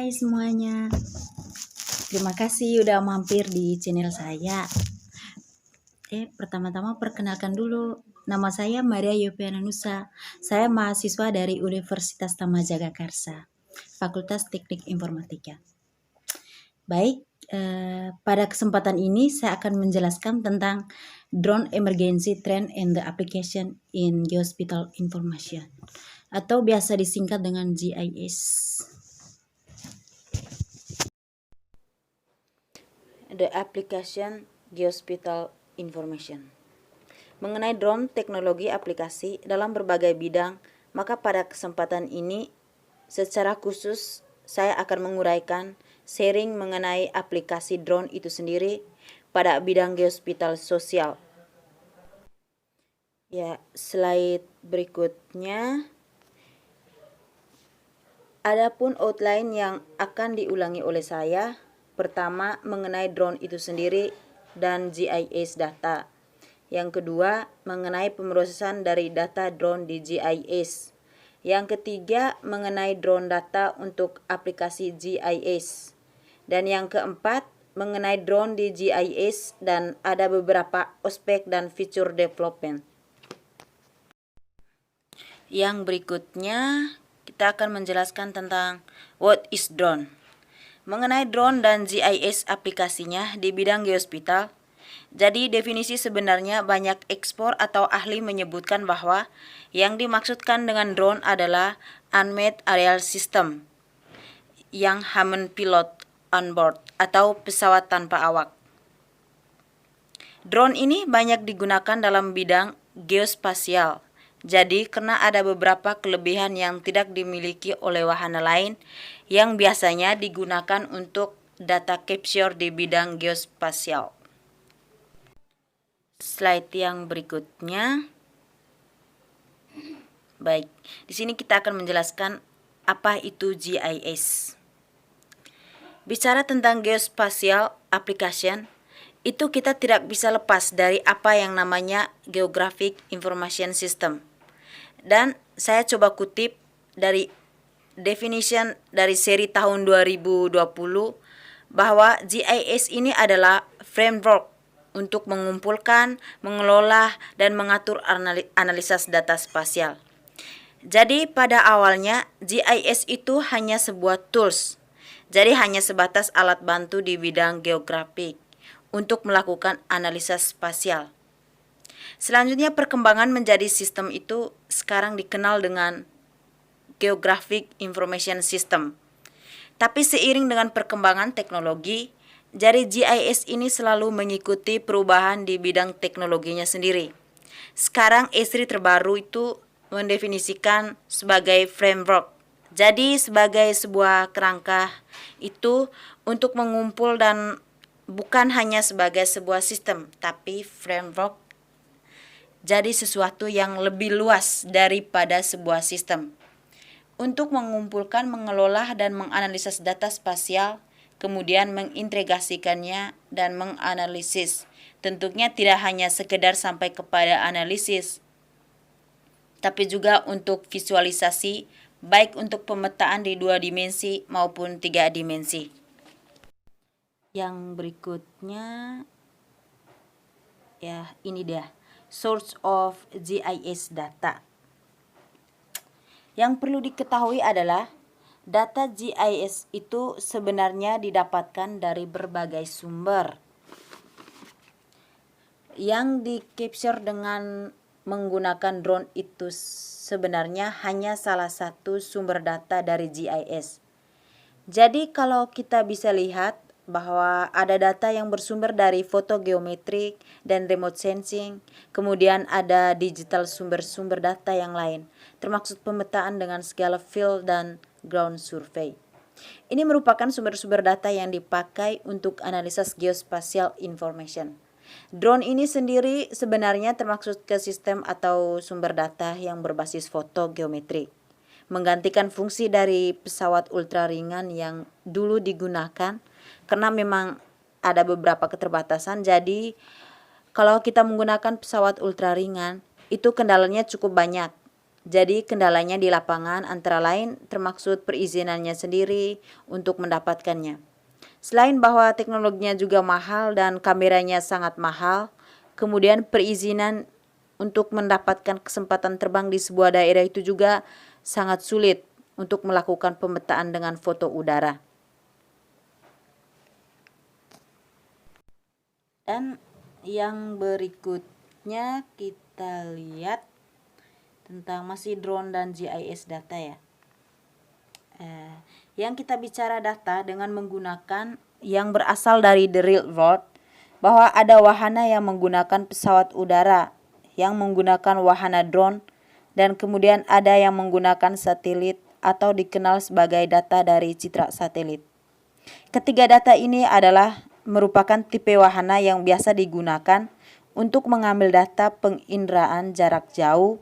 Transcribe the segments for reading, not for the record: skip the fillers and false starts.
Hai semuanya, terima kasih udah mampir di channel saya. Pertama-tama perkenalkan dulu, nama saya Maria Yopiana Nusa. Saya mahasiswa dari Universitas Tamanjagakarsa, Fakultas Teknik Informatika. Baik, pada kesempatan ini saya akan menjelaskan tentang Drone Emergency Trend and the Application in Geospatial Information, atau biasa disingkat dengan GIS. The Application Geospatial Information. Mengenai drone teknologi aplikasi dalam berbagai bidang, maka pada kesempatan ini secara khusus saya akan menguraikan sharing mengenai aplikasi drone itu sendiri pada bidang geospatial sosial. Ya, slide berikutnya. Adapun outline yang akan diulangi oleh saya, pertama mengenai drone itu sendiri dan GIS data. Yang kedua mengenai pemrosesan dari data drone di GIS. Yang ketiga mengenai drone data untuk aplikasi GIS. Dan yang keempat mengenai drone di GIS dan ada beberapa aspek dan fitur development. Yang berikutnya kita akan menjelaskan tentang what is drone. Mengenai drone dan GIS aplikasinya di bidang geospatial. Jadi definisi sebenarnya banyak ekspor atau ahli menyebutkan bahwa yang dimaksudkan dengan drone adalah unmanned aerial system yang human pilot on board atau pesawat tanpa awak. Drone ini banyak digunakan dalam bidang geospasial. Jadi karena ada beberapa kelebihan yang tidak dimiliki oleh wahana lain yang biasanya digunakan untuk data capture di bidang geospasial. Slide yang berikutnya. Baik, di sini kita akan menjelaskan apa itu GIS. Bicara tentang geospatial application, itu kita tidak bisa lepas dari apa yang namanya Geographic Information System. Dan saya coba kutip dari definition dari seri tahun 2020 bahwa GIS ini adalah framework untuk mengumpulkan, mengelola, dan mengatur analisis data spasial. Jadi pada awalnya GIS itu hanya sebuah tools, jadi hanya sebatas alat bantu di bidang geografik untuk melakukan analisis spasial. Selanjutnya perkembangan menjadi sistem itu sekarang dikenal dengan Geographic Information System. Tapi seiring dengan perkembangan teknologi, jadi GIS ini selalu mengikuti perubahan di bidang teknologinya sendiri. Sekarang Esri terbaru itu mendefinisikan sebagai framework. Jadi sebagai sebuah kerangka itu untuk mengumpul dan bukan hanya sebagai sebuah sistem, tapi framework jadi sesuatu yang lebih luas daripada sebuah sistem. Untuk mengumpulkan, mengelola, dan menganalisis data spasial, kemudian mengintegrasikannya dan menganalisis. Tentunya tidak hanya sekedar sampai kepada analisis, tapi juga untuk visualisasi, baik untuk pemetaan di 2 dimensi maupun 3 dimensi. Yang berikutnya, ya ini dia. Source of GIS data. Yang perlu diketahui adalah data GIS itu sebenarnya didapatkan dari berbagai sumber yang di-capture dengan menggunakan drone itu sebenarnya hanya salah satu sumber data dari GIS. Jadi kalau kita bisa lihat bahwa ada data yang bersumber dari foto geometrik dan remote sensing, kemudian ada digital sumber-sumber data yang lain, termasuk pemetaan dengan skala field dan ground survey. Ini merupakan sumber-sumber data yang dipakai untuk analisis geospatial information. Drone ini sendiri sebenarnya termasuk ke sistem atau sumber data yang berbasis foto geometrik, menggantikan fungsi dari pesawat ultra ringan yang dulu digunakan karena memang ada beberapa keterbatasan. Jadi kalau kita menggunakan pesawat ultra ringan itu kendalanya cukup banyak. Jadi kendalanya di lapangan antara lain termaksud perizinannya sendiri untuk mendapatkannya. Selain bahwa teknologinya juga mahal dan kameranya sangat mahal, kemudian perizinan untuk mendapatkan kesempatan terbang di sebuah daerah itu juga sangat sulit untuk melakukan pemetaan dengan foto udara. Dan yang berikutnya kita lihat tentang masih drone dan GIS data ya. Yang kita bicara data dengan menggunakan yang berasal dari the real world, bahwa ada wahana yang menggunakan pesawat udara, yang menggunakan wahana drone, dan kemudian ada yang menggunakan satelit atau dikenal sebagai data dari citra satelit. Ketiga data ini adalah merupakan tipe wahana yang biasa digunakan untuk mengambil data penginderaan jarak jauh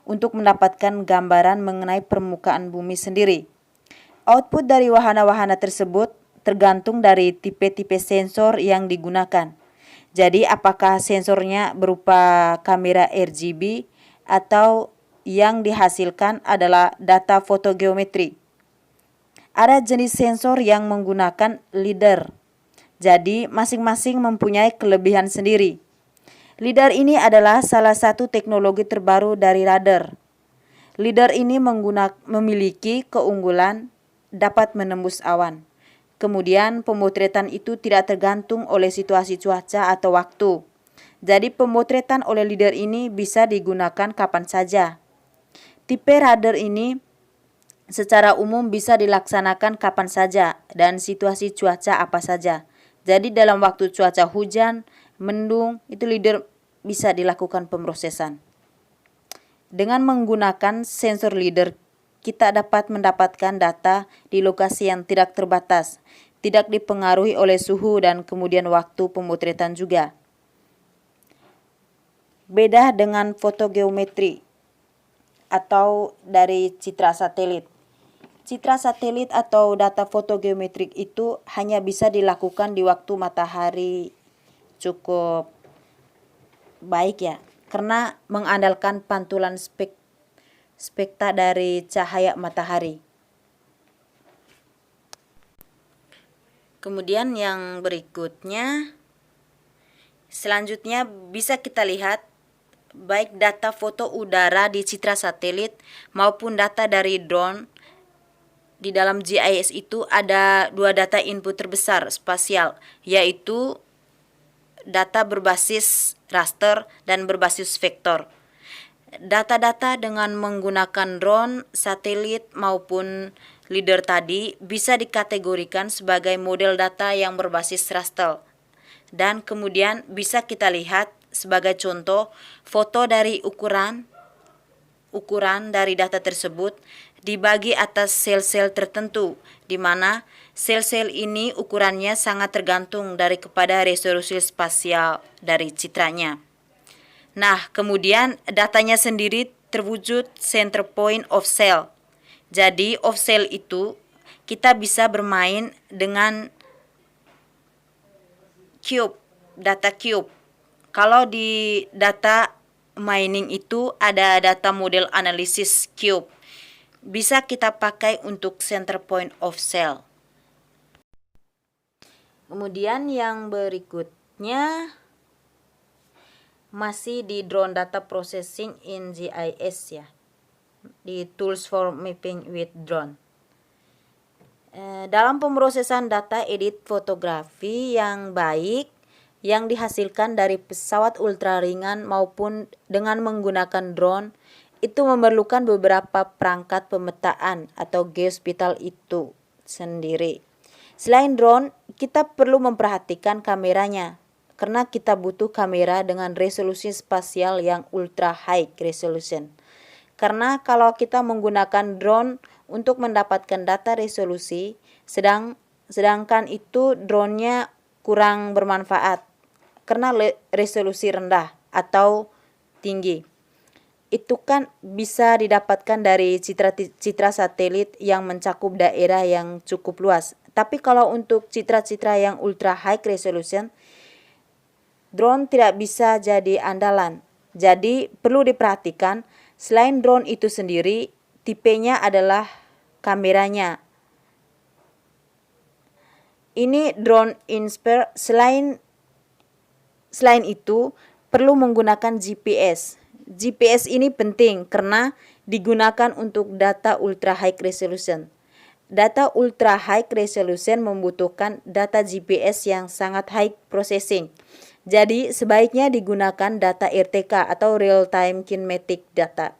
untuk mendapatkan gambaran mengenai permukaan bumi sendiri. Output dari wahana-wahana tersebut tergantung dari tipe-tipe sensor yang digunakan. Jadi apakah sensornya berupa kamera RGB atau yang dihasilkan adalah data fotogeometri. Ada jenis sensor yang menggunakan LiDAR. Jadi masing-masing mempunyai kelebihan sendiri. LiDAR ini adalah salah satu teknologi terbaru dari radar. LiDAR ini memiliki keunggulan dapat menembus awan. Kemudian pemotretan itu tidak tergantung oleh situasi cuaca atau waktu. Jadi pemotretan oleh LiDAR ini bisa digunakan kapan saja. Tipe radar ini secara umum bisa dilaksanakan kapan saja dan situasi cuaca apa saja. Jadi dalam waktu cuaca hujan, mendung, itu LiDAR bisa dilakukan pemrosesan. Dengan menggunakan sensor LiDAR, kita dapat mendapatkan data di lokasi yang tidak terbatas, tidak dipengaruhi oleh suhu dan kemudian waktu pemotretan juga. Beda dengan fotogeometri atau dari citra satelit. Citra satelit atau data fotogeometrik itu hanya bisa dilakukan di waktu matahari cukup baik ya, karena mengandalkan pantulan spektra dari cahaya matahari. Kemudian yang berikutnya, selanjutnya bisa kita lihat baik data foto udara di citra satelit maupun data dari drone. Di dalam GIS itu ada dua data input terbesar spasial, yaitu data berbasis raster dan berbasis vektor. Data-data dengan menggunakan drone, satelit maupun LiDAR tadi bisa dikategorikan sebagai model data yang berbasis raster. Dan kemudian bisa kita lihat sebagai contoh foto dari ukuran dari data tersebut dibagi atas sel-sel tertentu, di mana sel-sel ini ukurannya sangat tergantung kepada resolusi spasial dari citranya. Nah, kemudian datanya sendiri terwujud center point of cell. Jadi, of cell itu kita bisa bermain dengan cube, data cube. Kalau di data mining itu ada data model analisis cube. Bisa kita pakai untuk center point of cell. Kemudian yang berikutnya masih di drone data processing in GIS ya, di tools for mapping with drone. Dalam pemrosesan data edit fotografi yang baik yang dihasilkan dari pesawat ultraringan maupun dengan menggunakan drone, itu memerlukan beberapa perangkat pemetaan atau geospatial itu sendiri. Selain drone, kita perlu memperhatikan kameranya, karena kita butuh kamera dengan resolusi spasial yang ultra high resolution. Karena kalau kita menggunakan drone untuk mendapatkan data resolusi, sedangkan itu drone-nya kurang bermanfaat karena resolusi rendah atau tinggi. Itu kan bisa didapatkan dari citra satelit yang mencakup daerah yang cukup luas. Tapi kalau untuk citra-citra yang ultra high resolution, drone tidak bisa jadi andalan. Jadi perlu diperhatikan Selain drone itu sendiri, tipenya adalah kameranya. Ini drone Inspire. Selain itu perlu menggunakan GPS. GPS ini penting karena digunakan untuk data ultra high resolution. Data ultra high resolution membutuhkan data GPS yang sangat high processing. Jadi sebaiknya digunakan data RTK atau real time kinematic data.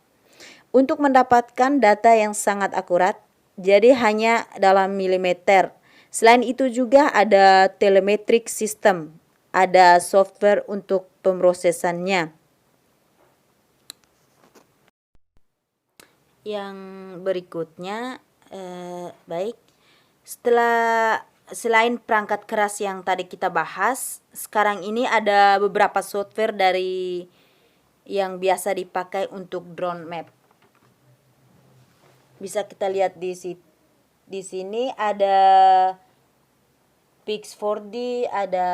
Untuk mendapatkan data yang sangat akurat, jadi hanya dalam milimeter. Selain itu juga ada telemetric system, ada software untuk pemrosesannya. Yang berikutnya, selain perangkat keras yang tadi kita bahas, sekarang ini ada beberapa software dari yang biasa dipakai untuk drone map. Bisa kita lihat di sini ada Pix4D, ada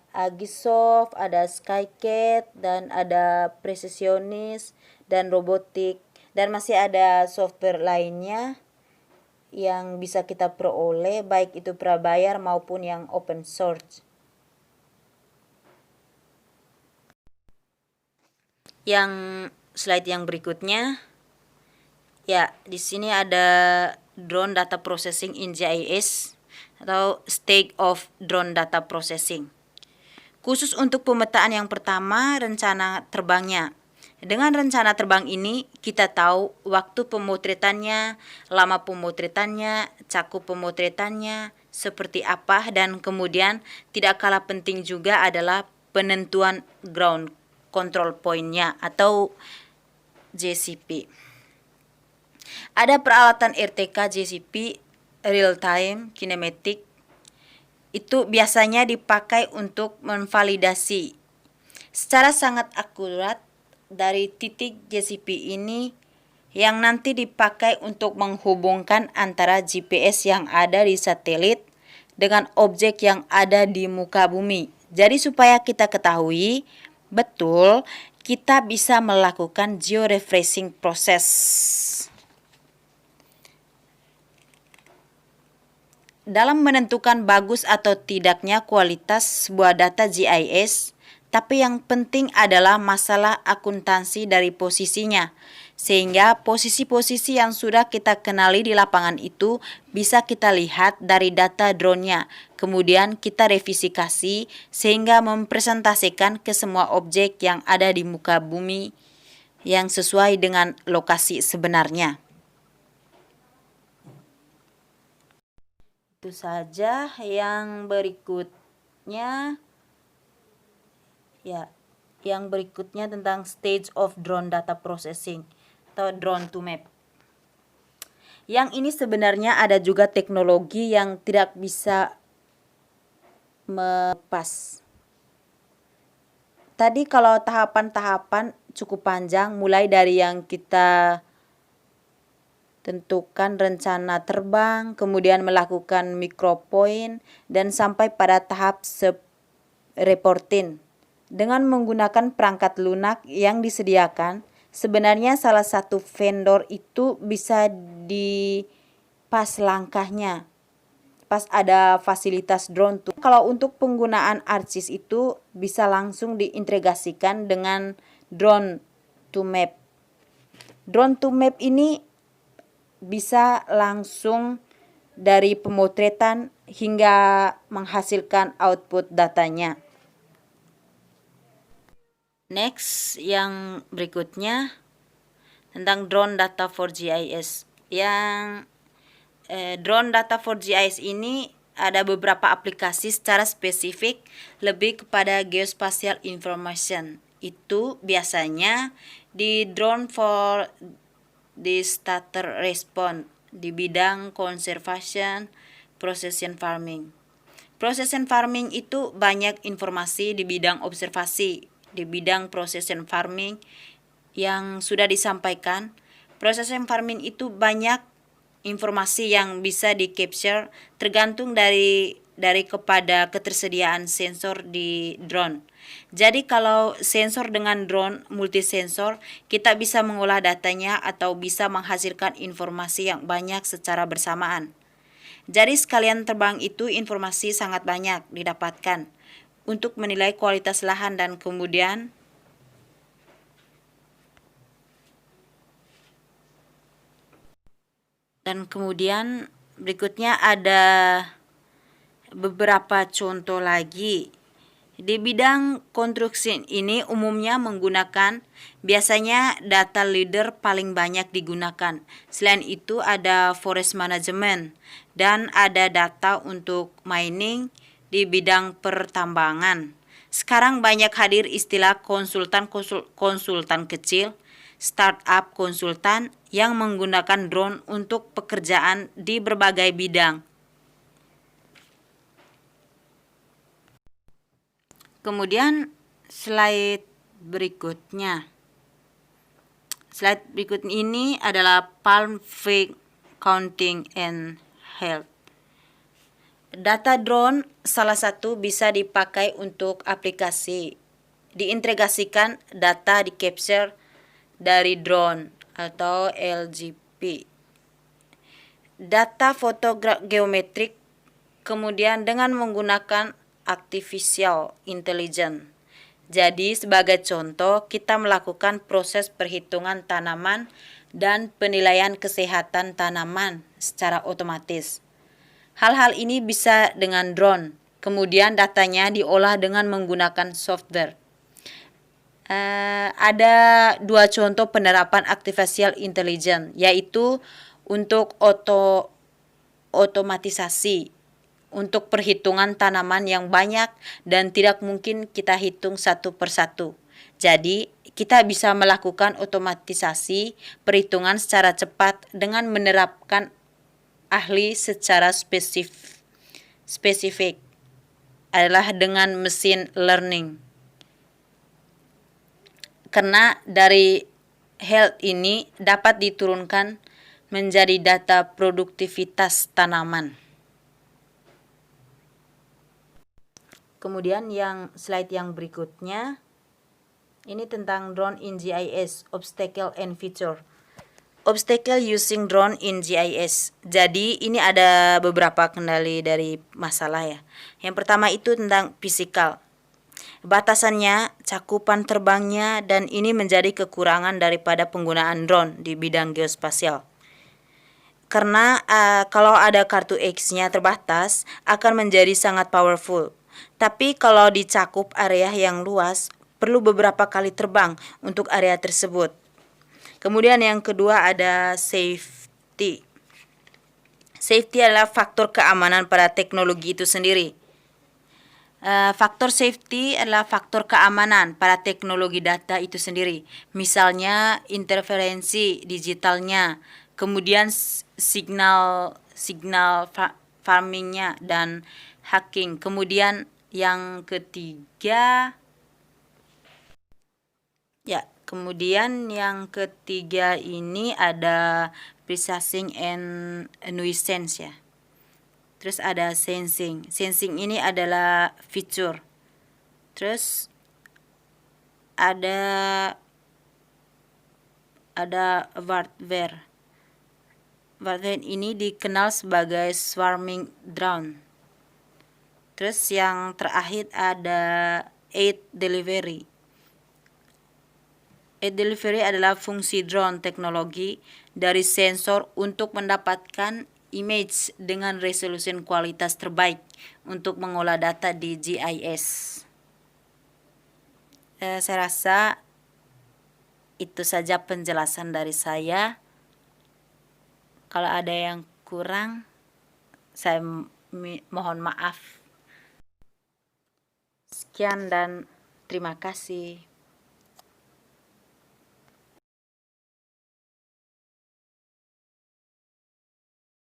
Agisoft, ada Skycat, dan ada Precisionis dan Robotik, dan masih ada software lainnya yang bisa kita peroleh, baik itu prabayar maupun yang open source. Yang slide yang berikutnya, ya di sini ada drone data processing in GIS atau stage of drone data processing. Khusus untuk pemetaan yang pertama, rencana terbangnya. Dengan rencana terbang ini, kita tahu waktu pemotretannya, lama pemotretannya, cakup pemotretannya, seperti apa, dan kemudian tidak kalah penting juga adalah penentuan ground control point-nya atau JCP. Ada peralatan RTK JCP, real time kinematic, itu biasanya dipakai untuk memvalidasi secara sangat akurat dari titik JCP ini yang nanti dipakai untuk menghubungkan antara GPS yang ada di satelit dengan objek yang ada di muka bumi. Jadi supaya kita ketahui betul, kita bisa melakukan georefreshing proses. Dalam menentukan bagus atau tidaknya kualitas sebuah data GIS, tapi yang penting adalah masalah akuntansi dari posisinya, sehingga posisi-posisi yang sudah kita kenali di lapangan itu bisa kita lihat dari data drone-nya. Kemudian kita revisifikasi sehingga mempresentasikan ke semua objek yang ada di muka bumi yang sesuai dengan lokasi sebenarnya. Itu saja. Yang berikutnya, yang berikutnya tentang stage of drone data processing atau drone to map. Yang ini sebenarnya ada juga teknologi yang tidak bisa melepas. Tadi kalau tahapan-tahapan cukup panjang, mulai dari yang kita tentukan rencana terbang, kemudian melakukan micropoint, dan sampai pada tahap reporting. Dengan menggunakan perangkat lunak yang disediakan, sebenarnya salah satu vendor itu bisa pas langkahnya, pas ada fasilitas drone tuh. Kalau untuk penggunaan ArcGIS itu bisa langsung diintegrasikan dengan drone to map. Drone to map ini bisa langsung dari pemotretan hingga menghasilkan output datanya. Next, yang berikutnya tentang drone data for GIS. Yang drone data for GIS ini ada beberapa aplikasi secara spesifik lebih kepada geospatial information. Itu biasanya di drone for disaster response di bidang conservation, precision farming. Precision farming itu banyak informasi di bidang observasi, di bidang precision farming yang sudah disampaikan. Precision farming itu banyak informasi yang bisa di capture tergantung dari dari kepada ketersediaan sensor di drone. Jadi kalau sensor dengan drone multisensor, kita bisa mengolah datanya atau bisa menghasilkan informasi yang banyak secara bersamaan. Jadi sekalian terbang itu informasi sangat banyak didapatkan untuk menilai kualitas lahan dan kemudian berikutnya ada beberapa contoh lagi. Di bidang konstruksi ini umumnya menggunakan biasanya data leader paling banyak digunakan. Selain itu ada forest management dan ada data untuk mining di bidang pertambangan. Sekarang banyak hadir istilah konsultan kecil, startup konsultan yang menggunakan drone untuk pekerjaan di berbagai bidang. Kemudian slide berikutnya. Slide berikut ini adalah Palm Vein Counting and Health. Data drone salah satu bisa dipakai untuk aplikasi. Diintegrasikan data di capture dari drone atau LGP. Data fotogeometrik kemudian dengan menggunakan artificial intelligence. Jadi sebagai contoh kita melakukan proses perhitungan tanaman dan penilaian kesehatan tanaman secara otomatis. Hal-hal ini bisa dengan drone. Kemudian datanya diolah dengan menggunakan software. Ada dua contoh penerapan artificial intelligence, yaitu untuk otomatisasi untuk perhitungan tanaman yang banyak dan tidak mungkin kita hitung satu persatu. Jadi, kita bisa melakukan otomatisasi perhitungan secara cepat dengan menerapkan ahli secara spesifik adalah dengan mesin learning. Karena dari health ini dapat diturunkan menjadi data produktivitas tanaman. Kemudian yang slide yang berikutnya ini tentang drone in GIS, obstacle and feature. Obstacle using drone in GIS. Jadi ini ada beberapa kendali dari masalah ya. Yang pertama itu tentang fisikal. Batasannya, cakupan terbangnya, dan ini menjadi kekurangan daripada penggunaan drone di bidang geospasial. Karena kalau ada kartu X-nya terbatas akan menjadi sangat powerful. Tapi kalau dicakup area yang luas, perlu beberapa kali terbang untuk area tersebut. Kemudian yang kedua ada safety. Safety adalah faktor keamanan pada teknologi itu sendiri. Faktor safety adalah faktor keamanan pada teknologi data itu sendiri. Misalnya interferensi digitalnya, kemudian signal farmingnya dan hacking. Kemudian yang ketiga ini ada processing and nuisance ya. Terus ada sensing. Sensing ini adalah feature. Terus ada hardware. Hardware ini dikenal sebagai swarming drone. Terus yang terakhir ada aid delivery. Aid delivery adalah fungsi drone teknologi dari sensor untuk mendapatkan image dengan resolusi kualitas terbaik untuk mengolah data di GIS. Saya rasa itu saja penjelasan dari saya. Kalau ada yang kurang, saya mohon maaf. Sekian dan terima kasih.